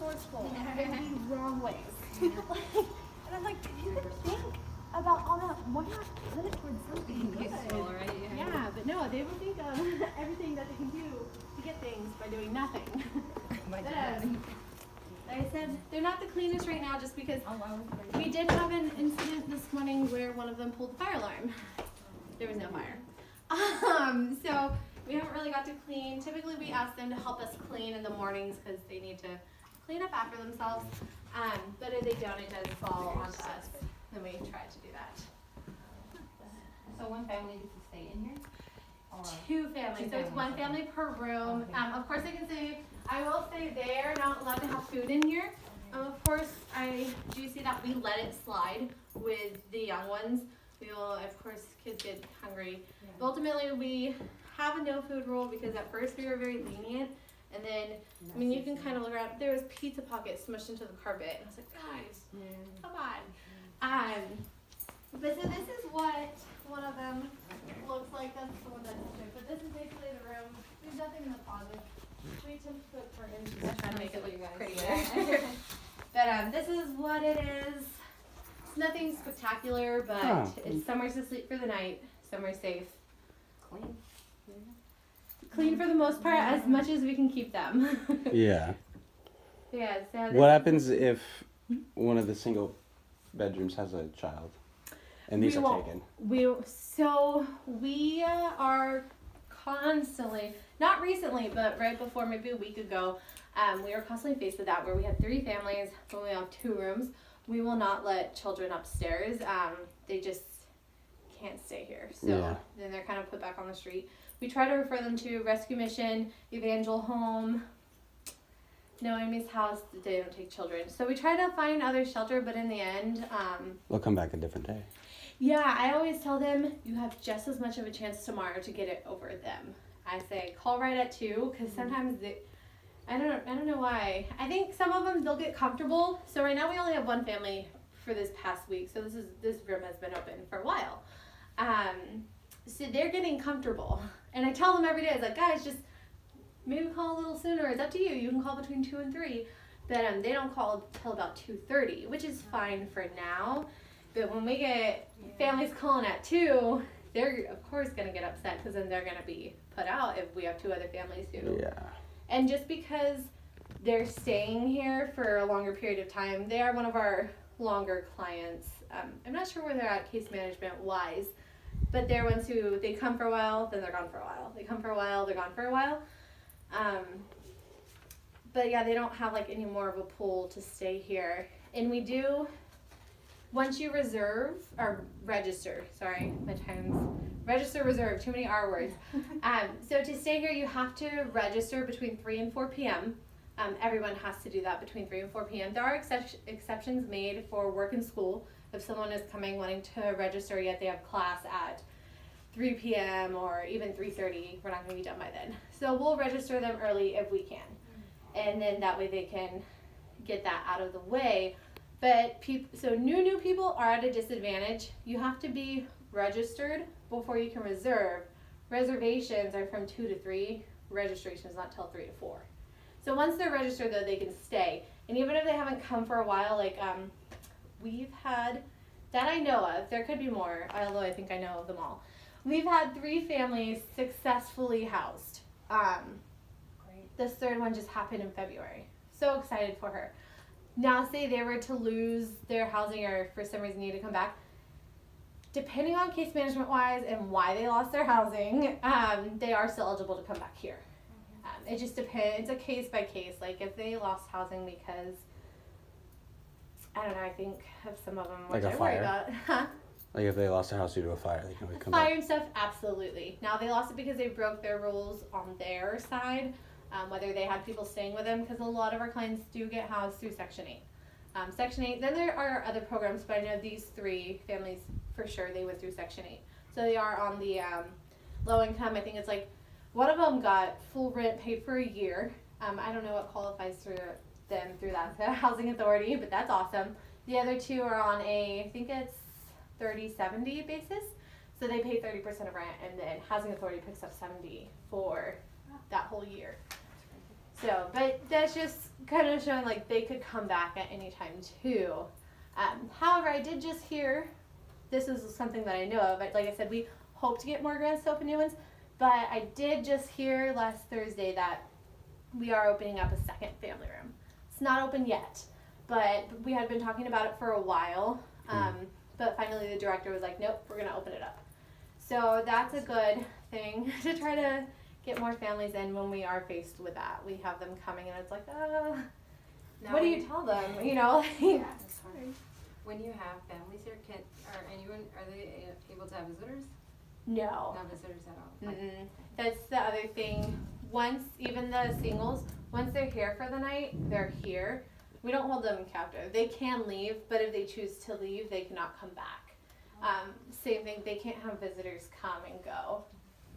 resourceful in the wrong ways. And I'm like, if you could think about all that, why not put it towards something good? Useful, right? Yeah, but no, they will think of everything that they can do to get things by doing nothing. My But, dad. like I said, they're not the cleanest right now just because we did have an incident this morning where one of them pulled the fire alarm. There was no fire. So we haven't really got to clean. Typically we ask them to help us clean in the mornings because they need to clean up after themselves. But if they don't, it does fall onto us. Then we try to do that. So one family gets to stay in here? Or Two families, so it's one family per room. Okay. Of course, I will say they are not allowed to have food in here. Of course, I do see that we let it slide with the young ones. We will, of course, kids get hungry. But ultimately, we have a no food rule because at first we were very lenient. And then, I mean, you can kind of look around, there was pizza pockets smushed into the carpet. And I was like, guys, come on. But so this is what one of them looks like. That's the one that's stripped. But this is basically the room. There's nothing in the closet. We tend to put curtains just trying to make it look prettier. But this is what it is. It's nothing spectacular, but it's somewhere to sleep for the night, somewhere safe. clean? Clean for the most part, as much as we can keep them. Yeah. Yeah. So What happens if one of the single bedrooms has a child and these We are won't. taken? We are constantly, not recently, but right before maybe a week ago, we were constantly faced with that where we had 3 families, but we have 2 rooms. We will not let children upstairs. They just can't stay here. So Yeah. then they're kind of put back on the street. We try to refer them to Rescue Mission, Evangel Home, Noemi's House. They don't take children. So we try to find other shelter, but in the end, They'll come back a different day. yeah, I always tell them you have just as much of a chance tomorrow to get it over them. I say call right at 2 because sometimes I don't know why. I think some of them they'll get comfortable. So right now we only have 1 family for this past week. So this room has been open for a while. So they're getting comfortable, and I tell them every day. I was like, guys, just maybe call a little sooner. It's up to you. You can call between 2 and 3, but they don't call till about 2:30, which is fine for now. But when we get families calling at 2, they're of course gonna get upset because then they're gonna be put out if we have 2 other families who. Yeah. And just because they're staying here for a longer period of time, they are one of our longer clients. I'm not sure where they're at case management wise, but they're ones who they come for a while, then they're gone for a while. They come for a while, they're gone for a while. But yeah, they don't have like any more of a pool to stay here. And we do, once you reserve, or register, sorry, my time's, register, reserve, too many R words. So to stay here, you have to register between 3 and 4 p.m. Everyone has to do that between 3 and 4 p.m. There are exceptions made for work and school. If someone is coming wanting to register yet they have class at 3 p.m. or even 3:30, we're not going to be done by then. So we'll register them early if we can. And then that way they can get that out of the way. But so new people are at a disadvantage. You have to be registered before you can reserve. Reservations are from 2 to 3. Registrations not till 3 to 4. So once they're registered though, they can stay. And even if they haven't come for a while, like we've had, that I know of, there could be more, although I think I know of them all. We've had 3 families successfully housed. Great. This 3rd one just happened in February. So excited for her. Now say they were to lose their housing or for some reason need to come back. Depending on case management wise and why they lost their housing, they are still eligible to come back here. It just depends. It's a case by case. Like if they lost housing because, I don't know, I think of some of them, which Like a I worry fire? about. Huh? Like if they lost their house due to a fire, they can always come Fire back. and stuff, absolutely. Now they lost it because they broke their rules on their side, whether they had people staying with them, because a lot of our clients do get housed through Section 8. Section 8, then there are other programs, but I know these 3 families for sure they went through Section 8. So they are on the low income. I think it's like one of them got full rent paid for a year. I don't know what qualifies through them through that housing authority, but that's awesome. The other 2 are on I think it's 30/70 basis. So they pay 30% of rent, and then housing authority picks up 70 for that whole year. So, but that's just kind of showing like they could come back at any time too. However, I did just hear, this is something that I know of, like I said, we hope to get more grants to open new ones, but I did just hear last Thursday that we are opening up a second family room. It's not open yet, but we had been talking about it for a while. But finally the director was like, nope, we're going to open it up. So that's a good thing to try to get more families in when we are faced with that. We have them coming and it's like, what do you tell them? You know, Yeah, that's hard. When you have families here, are they able to have visitors? no. Not visitors at all? Like, Mm-mm. That's the other thing. Once, even the singles, once they're here for the night, they're here. We don't hold them captive. They can leave, but if they choose to leave, they cannot come back. Same thing, they can't have visitors come and go.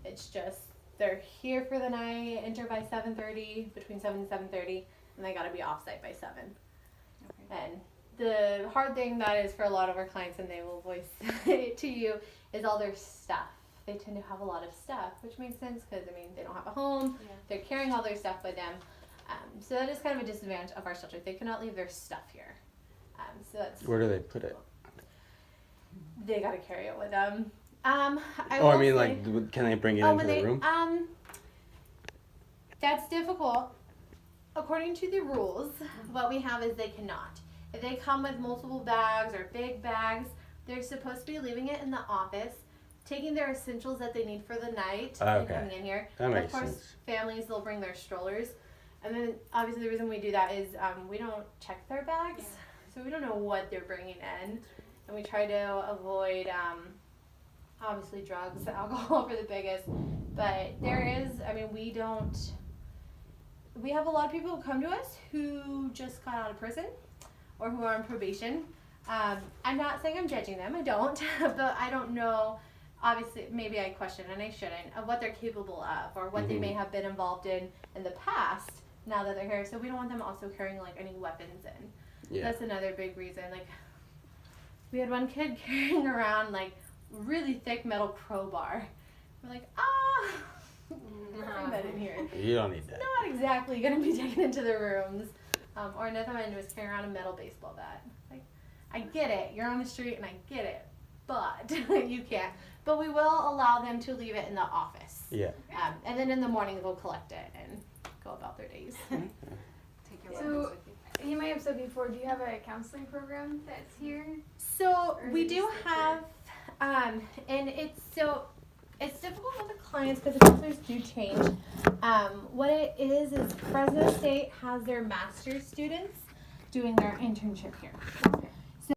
It's just, they're here for the night, enter by 7:30, between 7 and 7:30, and they gotta be off site by 7. Okay. And the hard thing that is for a lot of our clients, and they will voice it to you, is all their stuff. They tend to have a lot of stuff, which makes sense because, I mean, they don't have a home. Yeah. They're carrying all their stuff with them. So that is kind of a disadvantage of our shelter. They cannot leave their stuff here. So that's, Where do they put it? they got to carry it with them. I I will mean, say- like, can they bring it Oh, into when the they, room? That's difficult. According to the rules, what we have is they cannot. If they come with multiple bags or big bags, they're supposed to be leaving it in the office, taking their essentials that they need for the night and Okay. coming in here. That makes Of course, sense. families, they'll bring their strollers. And then, obviously, the reason we do that is we don't check their bags. So we don't know what they're bringing in. And we try to avoid, obviously, drugs, alcohol for the biggest. But there is, I mean, we have a lot of people who come to us who just got out of prison or who are on probation. I'm not saying I'm judging them, I don't, but I don't know, obviously, maybe I question, and I shouldn't, of what they're capable of or what they may have been involved in the past now that they're here. So we don't want them also carrying like any weapons in. Yeah. That's another big reason. Like, we had one kid carrying around like really thick metal crowbar. We're like, bring that in here. You don't need that. Not exactly going to be taken into the rooms. Or another one was carrying around a metal baseball bat. Like, I get it, you're on the street and I get it, but you can't. But we will allow them to leave it in the office. Yeah. And then in the morning they'll collect it and go about their days. Take your So- weapons with you. You might have said before, do you have a counseling program that's here? So Or is we it do just like have, and it's difficult with the clients because the counselors do change. What it is Fresno State has their master's students doing their internship here.